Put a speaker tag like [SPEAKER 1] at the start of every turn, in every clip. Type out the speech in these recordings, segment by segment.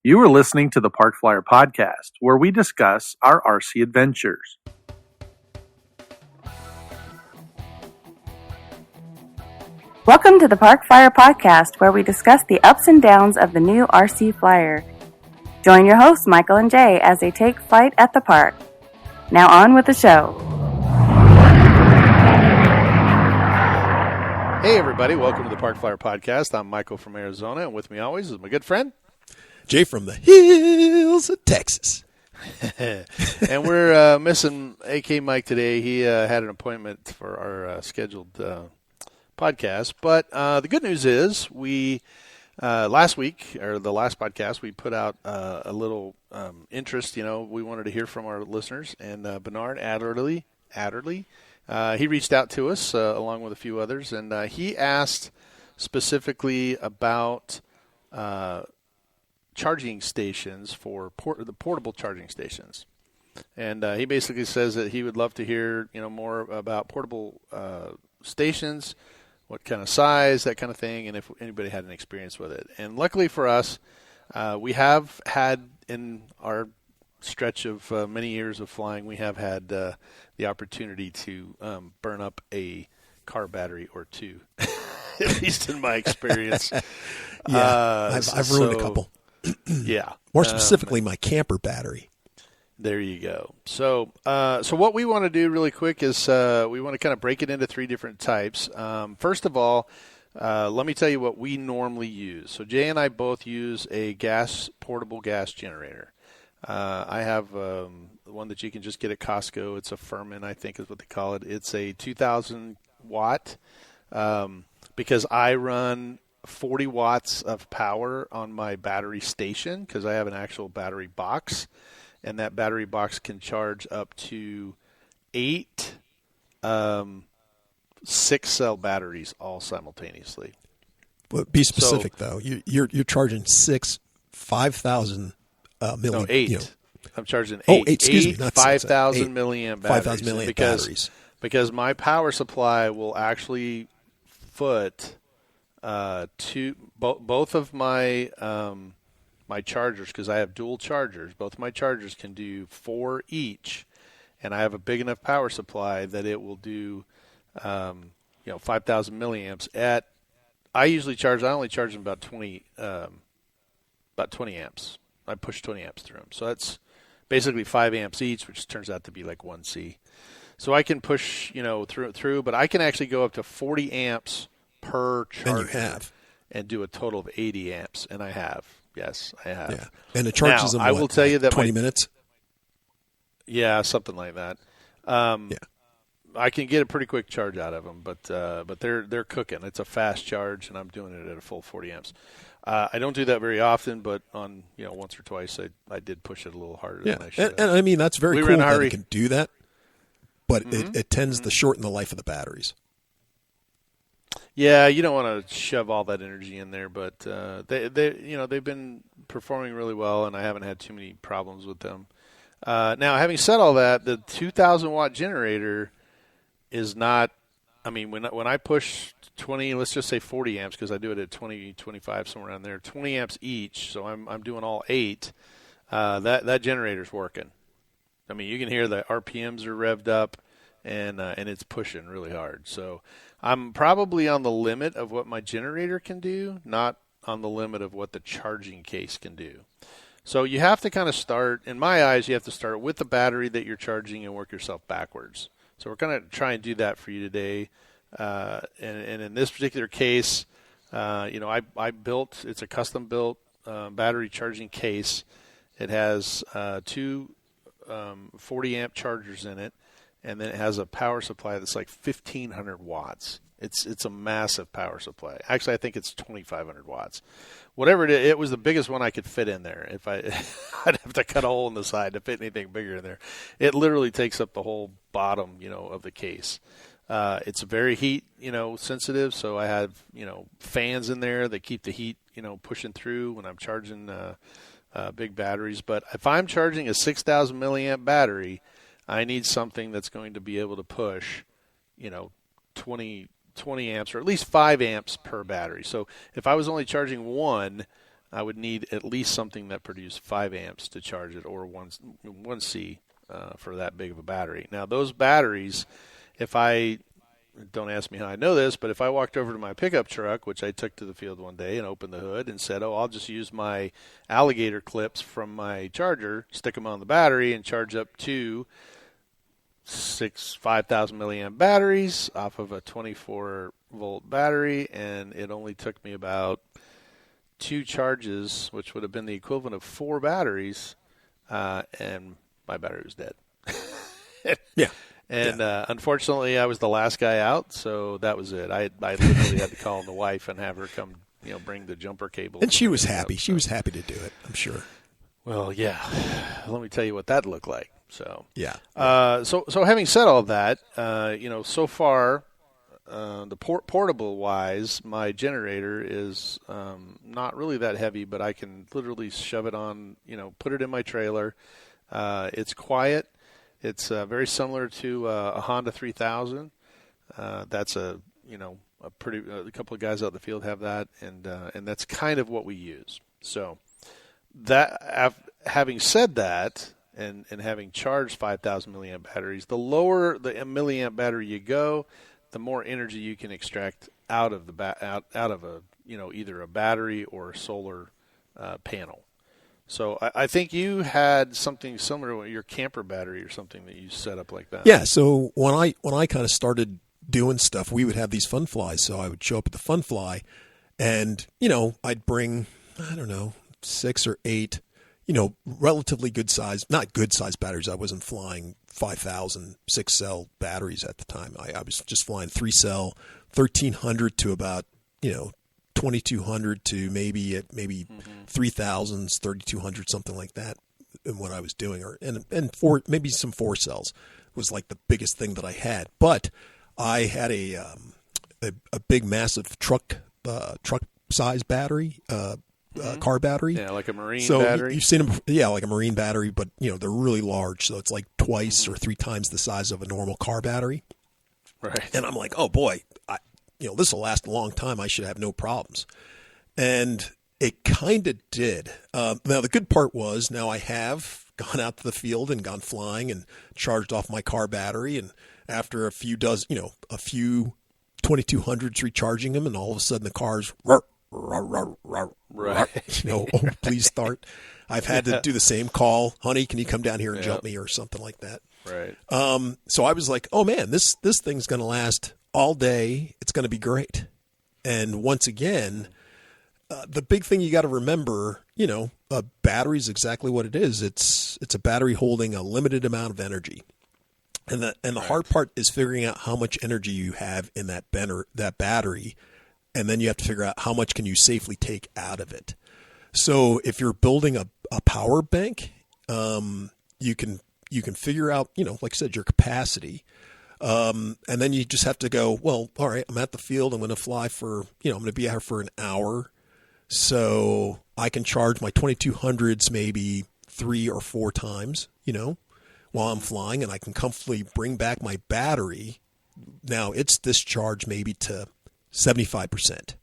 [SPEAKER 1] You are listening to the Park Flyer Podcast, where we discuss our RC adventures.
[SPEAKER 2] Welcome to the Park Flyer Podcast, where we discuss the ups and downs of the new RC Flyer. Join your hosts, Michael and Jay, as they take flight at the park. Now on with the show.
[SPEAKER 3] Hey everybody, welcome to the Park Flyer Podcast. I'm Michael from Arizona, and with me always is my good friend
[SPEAKER 4] Jay from the hills of Texas.
[SPEAKER 3] And we're missing AK Mike today. He had an appointment for our scheduled podcast. But the good news is we last week, or the last podcast, we put out a little interest. You know, we wanted to hear from our listeners, and Bernard Adderley, he reached out to us along with a few others, and he asked specifically about charging stations for the portable charging stations. And he basically says that he would love to hear, more about portable stations, what kind of size, that kind of thing, and if anybody had an experience with it. And luckily for us, we have had in our stretch of many years of flying, we have had the opportunity to burn up a car battery or two, at least in my experience.
[SPEAKER 4] I've ruined a couple.
[SPEAKER 3] Yeah.
[SPEAKER 4] More specifically, my camper battery.
[SPEAKER 3] There you go. So what we want to do really quick is we want to kind of break it into three different types. First of all, let me tell you what we normally use. So Jay and I both use a portable gas generator. I have one that you can just get at Costco. It's a Furman, I think is what they call it. It's a 2,000 watt because I run 40 watts of power on my battery station because I have an actual battery box, and that battery box can charge up to 8 6-cell batteries all simultaneously.
[SPEAKER 4] Well, be specific though. You're charging 5,000 milliamp.
[SPEAKER 3] No, 8. I'm charging 8.
[SPEAKER 4] Oh, 8, excuse me, not
[SPEAKER 3] 5,000 milliamp batteries.
[SPEAKER 4] 5,000 milliamp batteries.
[SPEAKER 3] Because my power supply will actually foot both of my my chargers, because I have dual chargers. Both my chargers can do 4 each, and I have a big enough power supply that it will do 5,000 milliamps. I only charge them about 20 amps. I push 20 amps through them, so that's basically 5 amps each, which turns out to be like 1C. So I can push through, but I can actually go up to 40 amps per charger, and do a total of 80 amps, and I have. Yes, I have.
[SPEAKER 4] Yeah. And it charges them.
[SPEAKER 3] I will tell you that
[SPEAKER 4] 20 minutes.
[SPEAKER 3] Yeah, something like that. I can get a pretty quick charge out of them, but they're cooking. It's a fast charge, and I'm doing it at a full 40 amps. I don't do that very often, but on once or twice, I did push it a little harder than I should.
[SPEAKER 4] And I mean that's very cool that you can do that, but it tends to shorten the life of the batteries.
[SPEAKER 3] Yeah, you don't want to shove all that energy in there, but they've been performing really well, and I haven't had too many problems with them. Now, having said all that, the 2,000 watt generator is not. I mean, when I push 20, let's just say 40 amps, because I do it at 20, 25, somewhere around there, 20 amps each. So I'm doing all 8. That generator's working. I mean, you can hear the RPMs are revved up, and it's pushing really hard. So I'm probably on the limit of what my generator can do, not on the limit of what the charging case can do. So you have to kind of start, in my eyes, you have to start with the battery that you're charging and work yourself backwards. So we're going to try and do that for you today. And in this particular case, I built, it's a custom built battery charging case. It has 2 40 amp chargers in it. And then it has a power supply that's like 1,500 watts. It's a massive power supply. Actually, I think it's 2,500 watts. Whatever it is, it was the biggest one I could fit in there. If I'd have to cut a hole in the side to fit anything bigger in there. It literally takes up the whole bottom, of the case. It's very heat, sensitive. So I have, fans in there that keep the heat, pushing through when I'm charging big batteries. But if I'm charging a 6,000 milliamp battery, I need something that's going to be able to push, 20 amps or at least 5 amps per battery. So if I was only charging one, I would need at least something that produced 5 amps to charge it, or 1C for that big of a battery. Now, those batteries, if I don't ask me how I know this, but if I walked over to my pickup truck, which I took to the field one day and opened the hood and said, I'll just use my alligator clips from my charger, stick them on the battery, and charge up to 5,000 milliamp batteries off of a 24-volt battery, and it only took me about 2 charges, which would have been the equivalent of 4 batteries, and my battery was dead.
[SPEAKER 4] Yeah.
[SPEAKER 3] And unfortunately, I was the last guy out, so that was it. I literally had to call the wife and have her come, bring the jumper cable.
[SPEAKER 4] And she was happy. She was happy to do it, I'm sure.
[SPEAKER 3] Well, yeah. Let me tell you what that looked like. So
[SPEAKER 4] yeah.
[SPEAKER 3] So having said all that, so far, the portable wise, my generator is not really that heavy, but I can literally shove it on, put it in my trailer. It's quiet. It's very similar to a Honda 3000. That's a couple of guys out in the field have that, and that's kind of what we use. So that, having said that, and having charged 5,000 milliamp batteries, the lower the milliamp battery you go, the more energy you can extract out of out of a either a battery or a solar panel. So I think you had something similar with your camper battery or something that you set up like that.
[SPEAKER 4] Yeah. So when I kind of started doing stuff, we would have these fun flies. So I would show up at the fun fly, and I'd bring 6 or 8, relatively good size, not good size batteries. I wasn't flying 5,000 6-cell batteries at the time. I was just flying 3-cell, 1,300 to about 2,200 to maybe 3,000s, 3,200, something like that, in what I was doing, and maybe some 4 cells was like the biggest thing that I had. But I had a big, massive truck size battery, car battery.
[SPEAKER 3] Yeah, like a marine
[SPEAKER 4] So
[SPEAKER 3] battery.
[SPEAKER 4] you've seen them, like a marine battery, but they're really large. So it's like twice or 3 times the size of a normal car battery.
[SPEAKER 3] Right.
[SPEAKER 4] And I'm like, oh boy, this will last a long time. I should have no problems. And it kind of did. Now, the good part was now I have gone out to the field and gone flying and charged off my car battery. And after a few 2200s recharging them, and all of a sudden the car's, right. Please start. I've had to do the same call. Honey, can you come down here and jump me, or something like that?
[SPEAKER 3] Right.
[SPEAKER 4] So I was like, oh man, this thing's going to last all day. It's going to be great. And once again, the big thing you got to remember, a battery is exactly what it is. It's a battery holding a limited amount of energy. And the hard part is figuring out how much energy you have in that battery, and then you have to figure out how much can you safely take out of it. So if you're building a power bank, you can figure out, like I said, your capacity. And then you just have to go, well, all right, I'm at the field. I'm going to fly for, I'm going to be out here for an hour. So I can charge my 2200s maybe 3 or 4 times, while I'm flying, and I can comfortably bring back my battery. Now it's discharged maybe to 75%,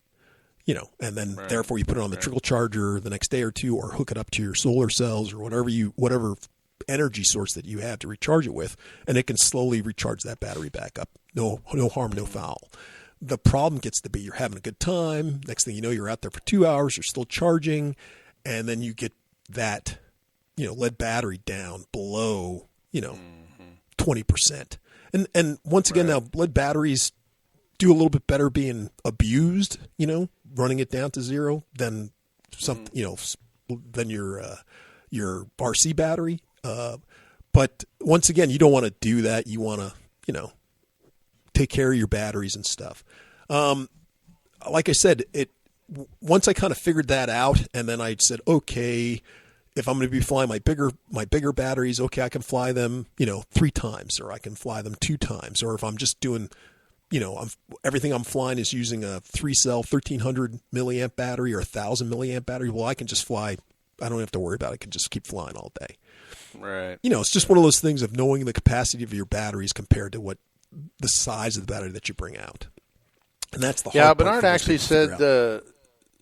[SPEAKER 4] and then therefore you put it on the trickle charger the next day or two, or hook it up to your solar cells or whatever energy source that you have to recharge it with, and it can slowly recharge that battery back up. No harm, no foul. The problem gets to be you're having a good time. Next thing you know, you're out there for 2 hours, you're still charging, and then you get that, lead battery down below, 20%. And once again, now lead batteries do a little bit better being abused, running it down to 0 than than your RC battery. But once again, you don't want to do that. You want to, take care of your batteries and stuff. Like I said, once I kind of figured that out, and then I said, okay, if I'm going to be flying my bigger batteries, okay, I can fly them, 3 times, or I can fly them 2 times. Or if I'm just doing, everything I'm flying is using a 3-cell 1,300 milliamp battery or 1,000 milliamp battery, well, I can just fly. I don't have to worry about it. I can just keep flying all day.
[SPEAKER 3] Right.
[SPEAKER 4] It's just one of those things of knowing the capacity of your batteries compared to what the size of the battery that you bring out. And that's the hard part.
[SPEAKER 3] Bernard actually said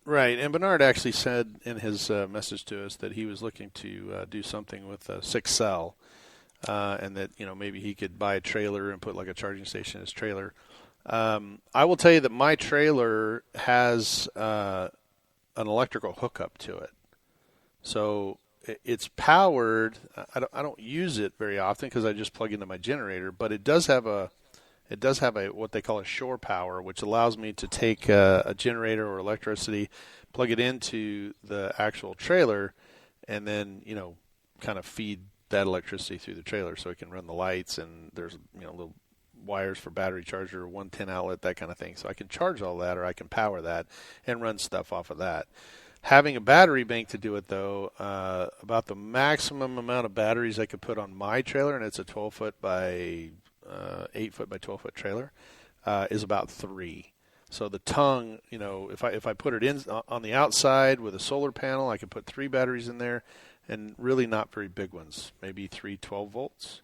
[SPEAKER 3] Right, and Bernard actually said in his message to us that he was looking to do something with a 6-cell, and that maybe he could buy a trailer and put like a charging station in his trailer. I will tell you that my trailer has an electrical hookup to it, so it's powered. I don't use it very often because I just plug into my generator, but it does have a what they call a shore power, which allows me to take a generator or electricity, plug it into the actual trailer, and then kind of feed that electricity through the trailer so it can run the lights, and there's little wires for battery charger, 110 outlet, that kind of thing. So I can charge all that, or I can power that and run stuff off of that. Having a battery bank to do it, though, about the maximum amount of batteries I could put on my trailer, and it's a 12-foot by 8-foot by 12-foot trailer, is about 3. So the tongue, if I put it in on the outside with a solar panel, I could put 3 batteries in there, and really not very big ones, maybe 3 12 volts.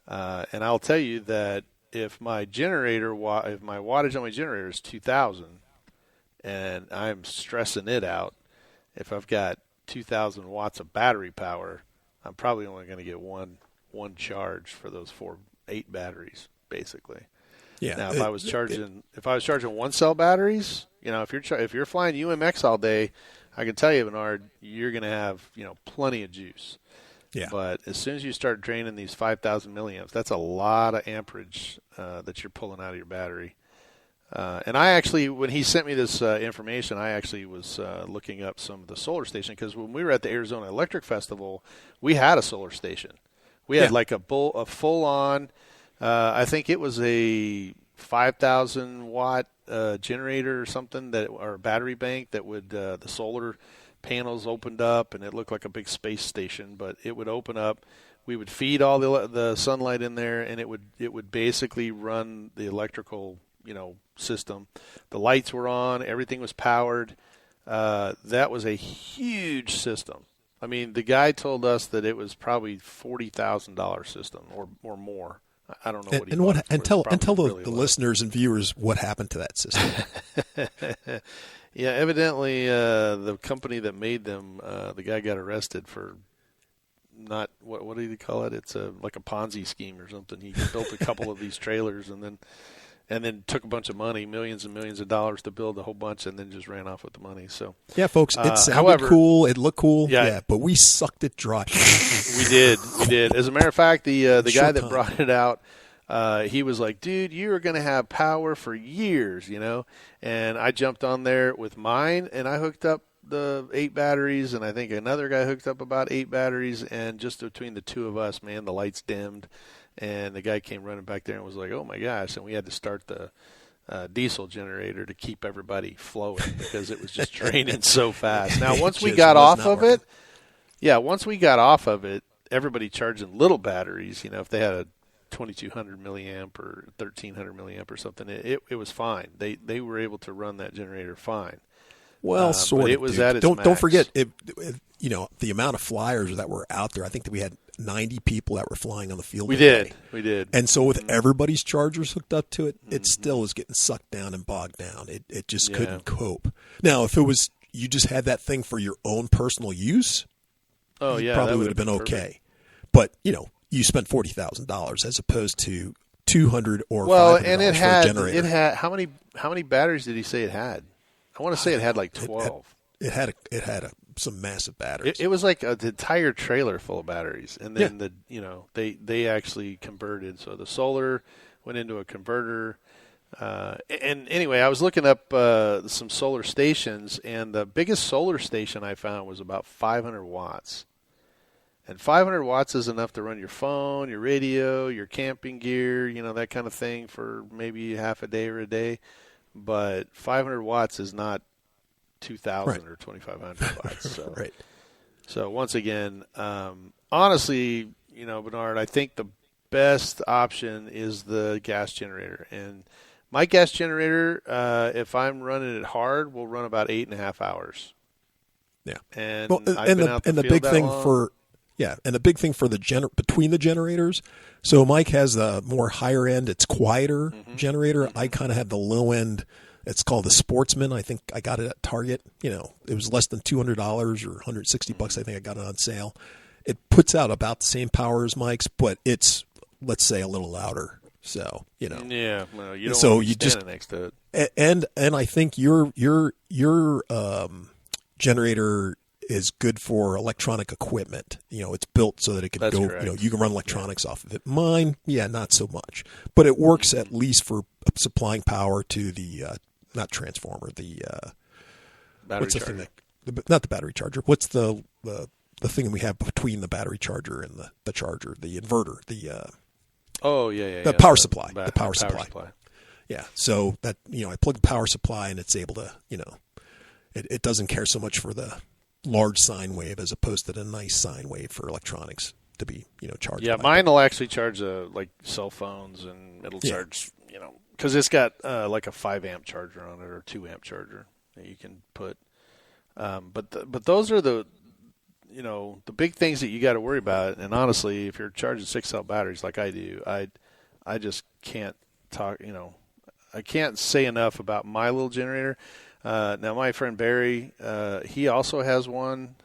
[SPEAKER 3] And I'll tell you that if my wattage on my generator is 2,000, and I'm stressing it out, if I've got 2,000 watts of battery power, I'm probably only going to get one charge for those 8 batteries, basically.
[SPEAKER 4] Yeah.
[SPEAKER 3] Now, if I was charging 1-cell batteries, if you're flying UMX all day, I can tell you, Bernard, you're going to have plenty of juice.
[SPEAKER 4] Yeah.
[SPEAKER 3] But as soon as you start draining these 5,000 milliamps, that's a lot of amperage that you're pulling out of your battery. And I actually, when he sent me this information, I actually was looking up some of the solar station, because when we were at the Arizona Electric Festival, we had a solar station. We had like a full-on, I think it was a 5,000 watt generator or something, or battery bank that would the solar panels opened up, and it looked like a big space station. But it would open up. We would feed all the sunlight in there, and it would basically run the electrical system. The lights were on, everything was powered. That was a huge system. I mean, the guy told us that it was probably $40,000 system or more. I don't know what he bought it for.
[SPEAKER 4] Tell the listeners and viewers what happened to that system.
[SPEAKER 3] Yeah, evidently the company that made them, the guy got arrested for not what do you call it? It's like a Ponzi scheme or something. He built a couple of these trailers and then took a bunch of money, millions and millions of dollars, to build a whole bunch, and then just ran off with the money. So
[SPEAKER 4] yeah, folks, it sounded cool, it looked cool, yeah, but we sucked it dry.
[SPEAKER 3] We did. As a matter of fact, the guy that brought it out, he was like, "Dude, you are going to have power for years, And I jumped on there with mine, and I hooked up the 8 batteries, and I think another guy hooked up about 8 batteries, and just between the two of us, man, the lights dimmed. And the guy came running back there and was like, "Oh my gosh!" And we had to start the diesel generator to keep everybody flowing because it was just draining so fast. Now, once we got off of it, everybody charging little batteries. If they had a 2,200 milliamp or 1,300 milliamp or something, it was fine. They were able to run that generator fine.
[SPEAKER 4] Well, sort of.
[SPEAKER 3] It was at its max.
[SPEAKER 4] Don't forget, the amount of flyers that were out there. I think that we had 90 people that were flying on the field.
[SPEAKER 3] We did.
[SPEAKER 4] And so with everybody's chargers hooked up to it, it still is getting sucked down and bogged down. It just couldn't cope. Now, if it was you just had that thing for your own personal use, you probably would have been okay. But you spent $40,000 as opposed to $200 or $500
[SPEAKER 3] and
[SPEAKER 4] for a generator.
[SPEAKER 3] It had how many batteries did he say it had? I want to say it had like 12.
[SPEAKER 4] It had some massive batteries.
[SPEAKER 3] It was like an entire trailer full of batteries, and then they actually converted. So the solar went into a converter. And anyway, I was looking up some solar stations, and the biggest solar station I found was about 500 watts. And 500 watts is enough to run your phone, your radio, your camping gear, that kind of thing for maybe half a day or a day. But 500 watts is not 2,000 or 2,500 watts. So,
[SPEAKER 4] right.
[SPEAKER 3] So once again, honestly, Bernard, I think the best option is the gas generator. And my gas generator, if I'm running it hard, will run about 8.5 hours.
[SPEAKER 4] Yeah.
[SPEAKER 3] And
[SPEAKER 4] the big thing for the between the generators. So Mike has the more higher end, it's quieter generator. I kind of have the low end, It's called the Sportsman. I think I got it at Target. It was less than $200 or $160. I think I got it on sale. It puts out about the same power as Mike's, but it's, let's say, a little louder. So
[SPEAKER 3] Yeah, well, you don't
[SPEAKER 4] so
[SPEAKER 3] want to
[SPEAKER 4] you
[SPEAKER 3] be standing
[SPEAKER 4] just
[SPEAKER 3] next to it.
[SPEAKER 4] and I think your generator is good for electronic equipment. It's built so that it can
[SPEAKER 3] That's
[SPEAKER 4] go.
[SPEAKER 3] correct.
[SPEAKER 4] You can run electronics off of it. Mine, not so much, but it works at least for supplying power to the not transformer. The
[SPEAKER 3] Battery
[SPEAKER 4] what's the
[SPEAKER 3] charger.
[SPEAKER 4] thing not the battery charger. What's the thing we have between the battery charger and the charger? The inverter. The power supply. The power supply. Yeah. So that I plug the power supply and it's able to it doesn't care so much for the large sine wave as opposed to the nice sine wave for electronics to be charged.
[SPEAKER 3] Yeah, mine will actually charge like cell phones, and it'll charge because it's got like a 5 amp charger on it or 2 amp charger that you can put. But those are the the big things that you got to worry about. And honestly, if you're charging 6 cell batteries like I do, I just can't talk. I can't say enough about my little generator. Now, my friend Barry, he also has one.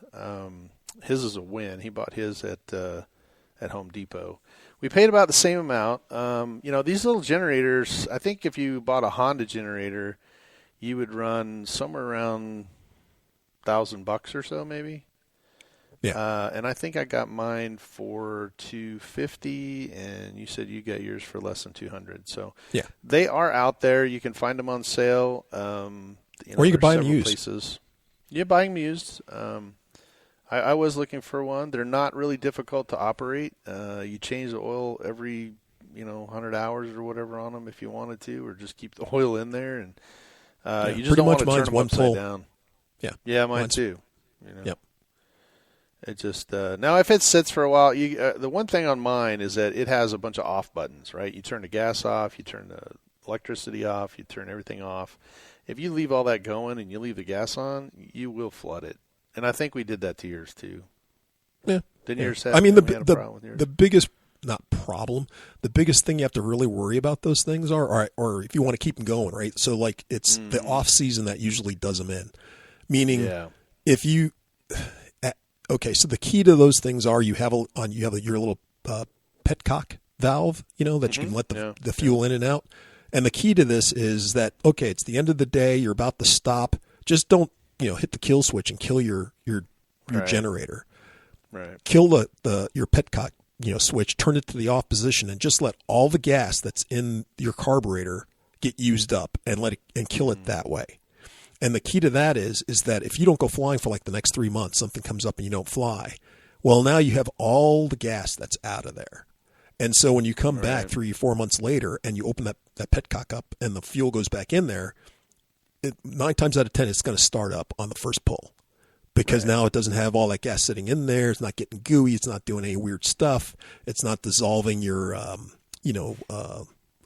[SPEAKER 3] His is a win. He bought his at Home Depot. We paid about the same amount. These little generators, I think if you bought a Honda generator, you would run somewhere around $1,000 or so, maybe.
[SPEAKER 4] Yeah.
[SPEAKER 3] And I think I got mine for $250, and you said you got yours for less than $200. So
[SPEAKER 4] yeah,
[SPEAKER 3] they are out there. You can find them on sale.
[SPEAKER 4] Or you can buy them used.
[SPEAKER 3] Places. Yeah, buying them used. I was looking for one. They're not really difficult to operate. You change the oil every 100 hours or whatever on them if you wanted to, or just keep the oil in there, and you just don't want to turn them upside down. Yeah, mine too.
[SPEAKER 4] Yep.
[SPEAKER 3] It just now if it sits for a while, the one thing on mine is that it has a bunch of off buttons, right? You turn the gas off, you turn the electricity off, you turn everything off. If you leave all that going and you leave the gas on, you will flood it. And I think we did that to yours too.
[SPEAKER 4] Yeah.
[SPEAKER 3] Didn't yours have?
[SPEAKER 4] I mean,
[SPEAKER 3] a problem with yours?
[SPEAKER 4] the biggest the biggest thing you have to really worry about those things are, or if you want to keep them going, right? So like it's the off season that usually does them in, meaning if you. Okay, so the key to those things are you have your little petcock valve, that you can let the fuel in and out. And the key to this is that it's the end of the day, you're about to stop. Just don't hit the kill switch and kill your generator.
[SPEAKER 3] Right.
[SPEAKER 4] Kill your petcock switch, turn it to the off position, and just let all the gas that's in your carburetor get used up and kill it that way. And the key to that is that if you don't go flying for like the next 3 months, something comes up and you don't fly, well, now you have all the gas that's out of there. And so when you come back 3 or 4 months later and you open that petcock up and the fuel goes back in there, 9 times out of 10, it's going to start up on the first pull because now it doesn't have all that gas sitting in there. It's not getting gooey. It's not doing any weird stuff. It's not dissolving your, what's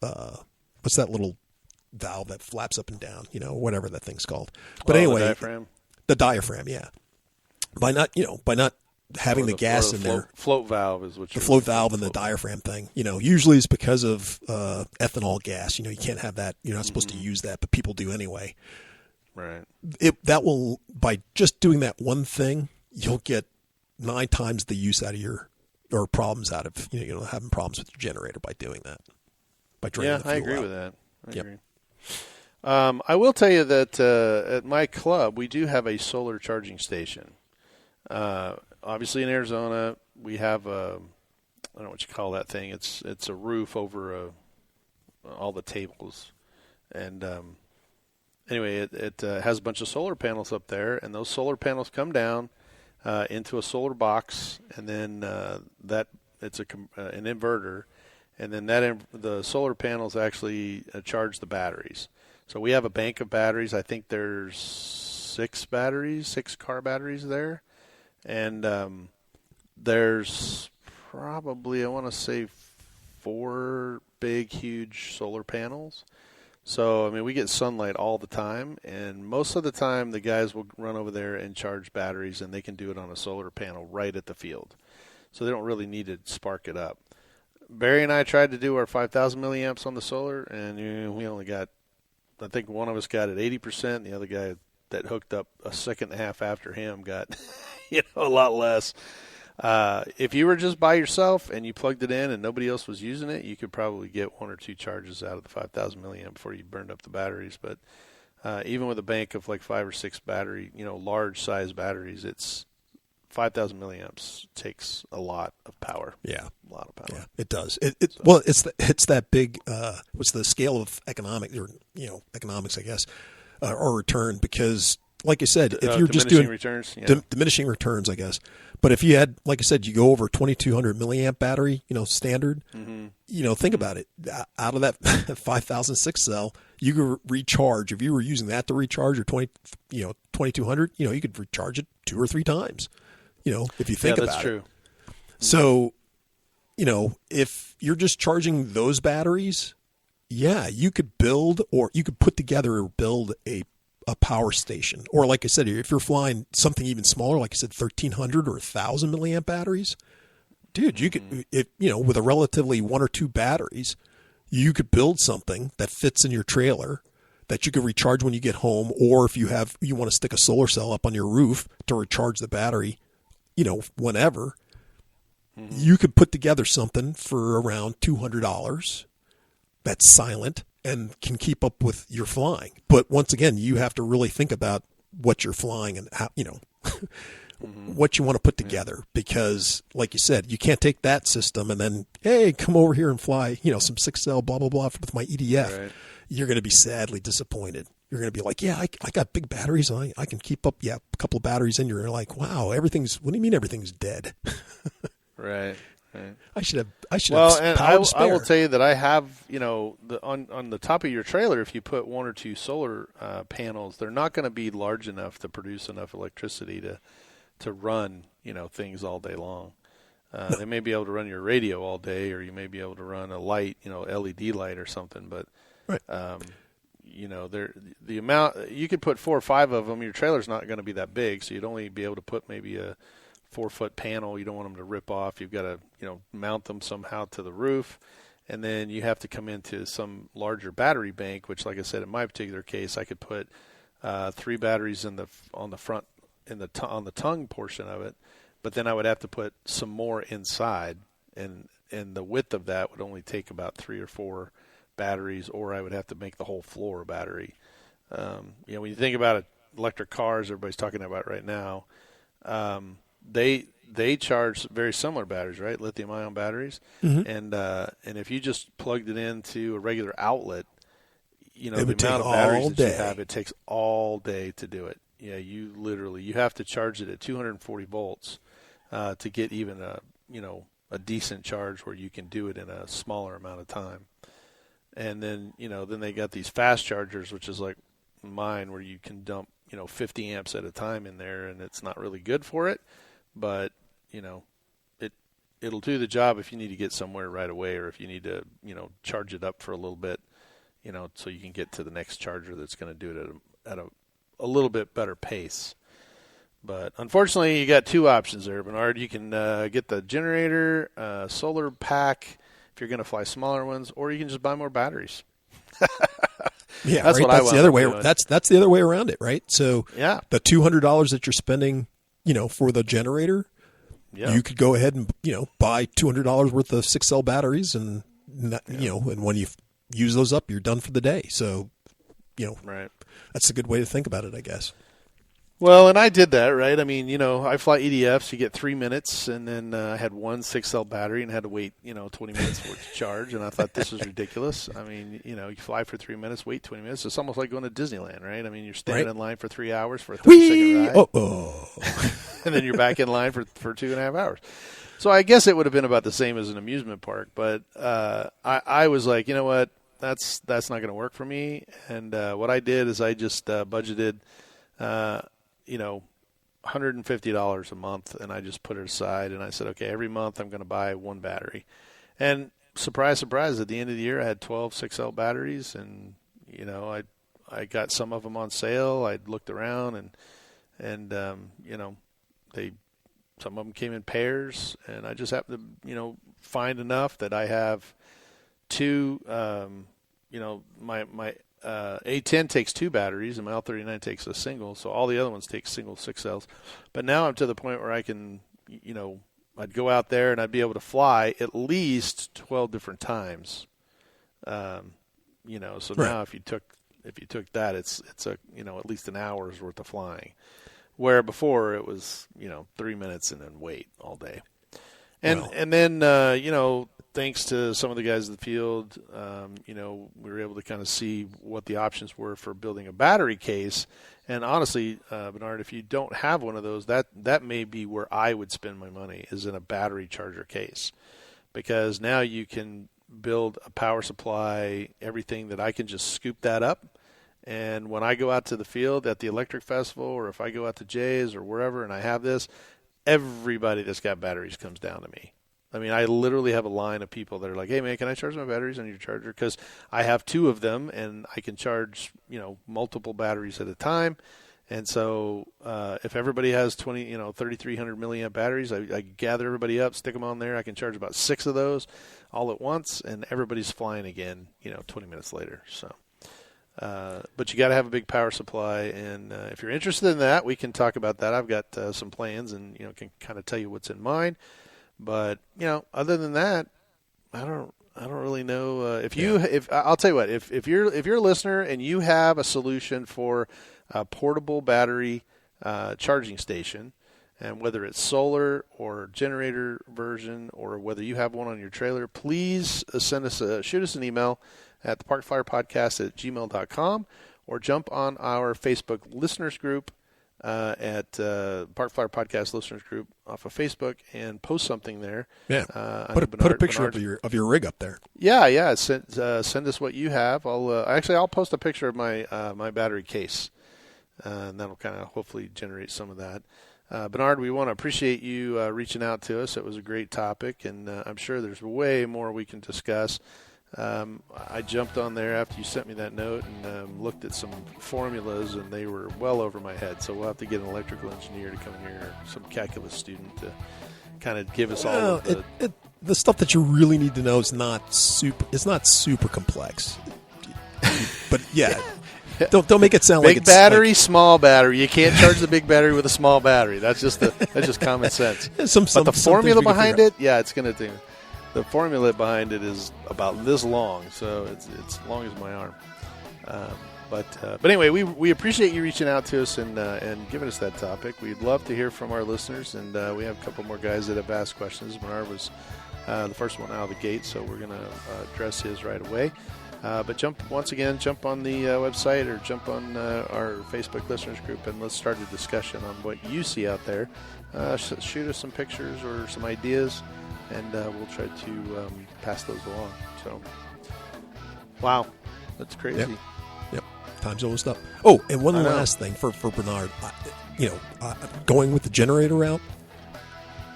[SPEAKER 4] that little valve that flaps up and down, whatever that thing's called. But anyway, the diaphragm, yeah. By not having the gas in there,
[SPEAKER 3] float valve is what
[SPEAKER 4] the float valve and the diaphragm thing. Usually it's because of ethanol gas. You can't have that. You're not supposed to use that, but people do anyway.
[SPEAKER 3] Right.
[SPEAKER 4] That will, by just doing that one thing, you'll get 9 times the use out of problems out of having problems with your generator by doing that. By draining the fuel
[SPEAKER 3] I agree
[SPEAKER 4] out.
[SPEAKER 3] with that. I agree. I will tell you that at my club we do have a solar charging station. Obviously, in Arizona, we have I don't know what you call that thing. It's a roof over all the tables, and anyway, it has a bunch of solar panels up there, and those solar panels come down into a solar box, and then it's an inverter. And then the solar panels actually charge the batteries. So we have a bank of batteries. I think there's 6 car batteries there. And there's probably, I want to say, 4 big, huge solar panels. So, I mean, we get sunlight all the time. And most of the time, the guys will run over there and charge batteries, and they can do it on a solar panel right at the field. So they don't really need to spark it up. Barry and I tried to do our 5,000 milliamps on the solar, and we only got I think one of us got it 80%. And the other guy that hooked up a second and a half after him got, a lot less. If you were just by yourself and you plugged it in and nobody else was using it, you could probably get 1 or 2 charges out of the 5,000 milliamp before you burned up the batteries. But even with a bank of like 5 or 6 battery, large size batteries, it's 5,000 milliamps takes a lot of power.
[SPEAKER 4] Yeah,
[SPEAKER 3] a lot of power.
[SPEAKER 4] Yeah, it does. Well, it's that big. What's the scale of economics, I guess, or return? Because, like I said, if you're just doing
[SPEAKER 3] returns,
[SPEAKER 4] diminishing returns, I guess. But if you had, like I said, you go over 2,200 milliamp battery, standard.
[SPEAKER 3] Mm-hmm.
[SPEAKER 4] Think about it. Out of that 5,000 6-cell, you could recharge. If you were using that to recharge your 2,200, you could recharge it 2 or 3 times. If you think about it.
[SPEAKER 3] That's true.
[SPEAKER 4] So, if you're just charging those batteries, you could build or you could put together or build a power station. Or like I said, if you're flying something even smaller, like I said, 1,300 or 1,000 milliamp batteries, dude, you could, with a relatively 1 or 2 batteries, you could build something that fits in your trailer that you could recharge when you get home. Or if you want to stick a solar cell up on your roof to recharge the battery, whenever, you could put together something for around $200 that's silent and can keep up with your flying. But once again, you have to really think about what you're flying and how, what you want to put together. Because, like you said, you can't take that system and then, hey, come over here and fly, some 6-cell blah, blah, blah with my EDF.
[SPEAKER 3] Right.
[SPEAKER 4] You're going to be sadly disappointed. You're going to be like, I got big batteries. I can keep up. Yeah, a couple of batteries in. You're like, wow, what do you mean everything's dead?
[SPEAKER 3] Right.
[SPEAKER 4] I should have.
[SPEAKER 3] Well, and I
[SPEAKER 4] spare.
[SPEAKER 3] will tell you that I have, on the top of your trailer, if you put 1 or 2 solar panels, they're not going to be large enough to produce enough electricity to run, things all day long. No. They may be able to run your radio all day, or you may be able to run a light, LED light or something, but.
[SPEAKER 4] Right.
[SPEAKER 3] The amount you could put 4 or 5 of them. Your trailer's not going to be that big, so you'd only be able to put maybe a 4-foot panel. You don't want them to rip off. You've got to mount them somehow to the roof, and then you have to come into some larger battery bank. Which, like I said, in my particular case, I could put 3 batteries on the front on the tongue portion of it, but then I would have to put some more inside, and the width of that would only take about 3 or 4 batteries, or I would have to make the whole floor a battery. When you think about electric cars, everybody's talking about right now, they charge very similar batteries, right? Lithium-ion batteries, and if you just plugged it into a regular outlet, the amount of batteries that you have, it takes all day to do it. Yeah, you have to charge it at 240 volts to get even a decent charge where you can do it in a smaller amount of time. And then, then they got these fast chargers, which is like mine, where you can dump, 50 amps at a time in there, and it's not really good for it. But, it'll do the job if you need to get somewhere right away, or if you need to, charge it up for a little bit, so you can get to the next charger that's going to do it at a little bit better pace. But unfortunately, you got 2 options there, Bernard. You can get the generator, solar pack, if you're going to fly smaller ones, or you can just buy more batteries.
[SPEAKER 4] Yeah,
[SPEAKER 3] that's
[SPEAKER 4] right.
[SPEAKER 3] what
[SPEAKER 4] That's the other way. That's the other way around it, right? So the $200 that you're spending, for the generator, you could go ahead and buy $200 worth of 6-cell batteries, and and when you use those up, you're done for the day. So,
[SPEAKER 3] right.
[SPEAKER 4] That's a good way to think about it, I guess.
[SPEAKER 3] Well, and I did that, right? I mean, I fly EDFs. You get 3 minutes, and then I had 1 6-cell battery and had to wait, 20 minutes for it to charge. And I thought this was ridiculous. I mean, you fly for 3 minutes, wait 20 minutes. It's almost like going to Disneyland, right? I mean, you're standing in line for 3 hours for a 30-second ride. And then you're back in line for 2.5 hours. So I guess it would have been about the same as an amusement park. But I was like, you know what? That's not going to work for me. And what I did is I just budgeted $150 a month, and I just put it aside, and I said, okay, every month I'm going to buy 1 battery. And surprise, surprise, at the end of the year I had 12 6L batteries, and I got some of them on sale. I looked around, and some of them came in pairs, and I just happened to find enough that I have 2 my A10 takes 2 batteries, and my L39 takes a single, so all the other ones take single 6 cells. But now I'm to the point where I can, I'd go out there and I'd be able to fly at least 12 different times. So
[SPEAKER 4] right.
[SPEAKER 3] now if you took that, it's at least an hour's worth of flying, where before it was 3 minutes and then wait all day. And then thanks to some of the guys in the field, we were able to kind of see what the options were for building a battery case. And honestly, Bernard, if you don't have one of those, that may be where I would spend my money, is in a battery charger case, because now you can build a power supply, everything that I can just scoop that up. And when I go out to the field at the electric festival, or if I go out to Jay's or wherever and I have this, everybody that's got batteries comes down to me. I mean, I literally have a line of people that are like, hey, man, can I charge my batteries on your charger? Because I have 2 of them, and I can charge, multiple batteries at a time. And so if everybody has 3,300 milliamp batteries, I gather everybody up, stick them on there. I can charge about 6 of those all at once, and everybody's flying again, 20 minutes later. So, but you got to have a big power supply. And if you're interested in that, we can talk about that. I've got some plans and, can kind of tell you what's in mind. But, other than that, I don't really know if I'll tell you what, if you're a listener and you have a solution for a portable battery charging station, and whether it's solar or generator version, or whether you have one on your trailer, please shoot us an email at theparkflyerpodcast@gmail.com, or jump on our Facebook listeners group at Park Flyer Podcast Listeners Group off of Facebook, and post something there.
[SPEAKER 4] Yeah, put a picture of your rig up there.
[SPEAKER 3] Yeah. Send us what you have. I'll post a picture of my my battery case, and that'll kind of hopefully generate some of that. Bernard, we want to appreciate you reaching out to us. It was a great topic, and I'm sure there's way more we can discuss. I jumped on there after you sent me that note and looked at some formulas, and they were well over my head. So we'll have to get an electrical engineer to come here, or some calculus student to kind of give us all of
[SPEAKER 4] the stuff that you really need to know is not super. It's not super complex, but yeah. Don't make it sound
[SPEAKER 3] big
[SPEAKER 4] like it's
[SPEAKER 3] battery, small battery. You can't charge the big battery with a small battery. That's just common sense. But the formula behind it, it's going to do. The formula behind it is about this long, so it's long as my arm. But anyway, we appreciate you reaching out to us and giving us that topic. We'd love to hear from our listeners, and we have a couple more guys that have asked questions. Bernard was the first one out of the gate, so we're going to address his right away. But jump on the website, or jump on our Facebook listeners group, and let's start a discussion on what you see out there. Shoot us some pictures or some ideas, and we'll try to pass those along. So, wow, that's crazy.
[SPEAKER 4] Yep. Time's almost up. Oh, and one last thing for Bernard. Going with the generator route,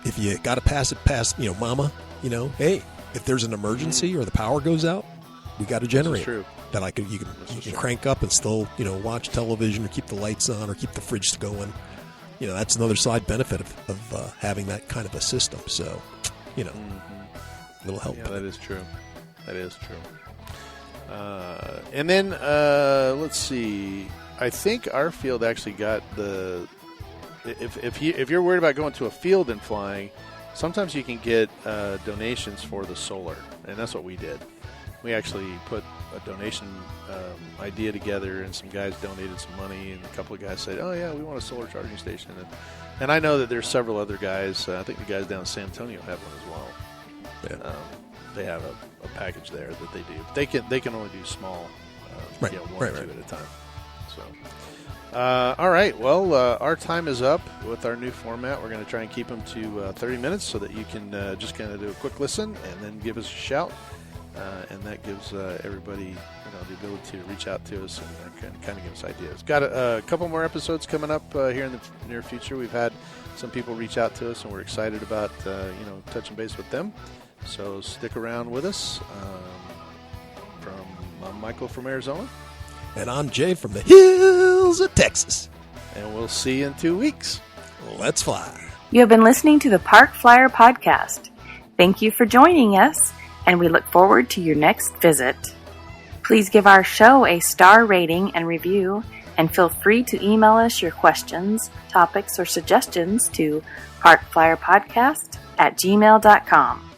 [SPEAKER 4] if you got to pass it past, Mama, hey, if there's an emergency or the power goes out, we got a generator that you can crank up and still, watch television, or keep the lights on, or keep the fridge going. That's another side benefit of having that kind of a system. So, a little help.
[SPEAKER 3] Yeah, that is true. And then let's see. I think our field actually got the. If you're worried about going to a field and flying, sometimes you can get donations for the solar, and that's what we did. We actually put a donation idea together, and some guys donated some money, and a couple of guys said, oh, yeah, we want a solar charging station. And I know that there's several other guys. I think the guys down in San Antonio have one as well. Yeah. They have a package there that they do. They can only do small, one or two at a time. So, all right. Well, our time is up with our new format. We're going to try and keep them to 30 minutes so that you can just kind of do a quick listen and then give us a shout. And that gives everybody, the ability to reach out to us and kind of give us ideas. Got a couple more episodes coming up here in the near future. We've had some people reach out to us, and we're excited about touching base with them. So stick around with us. I'm Michael from Arizona,
[SPEAKER 4] and I'm Jay from the hills of Texas.
[SPEAKER 3] And we'll see you in 2 weeks.
[SPEAKER 4] Let's fly.
[SPEAKER 2] You have been listening to the Park Flyer Podcast. Thank you for joining us, and we look forward to your next visit. Please give our show a star rating and review, and feel free to email us your questions, topics, or suggestions to parkflyerpodcast@gmail.com.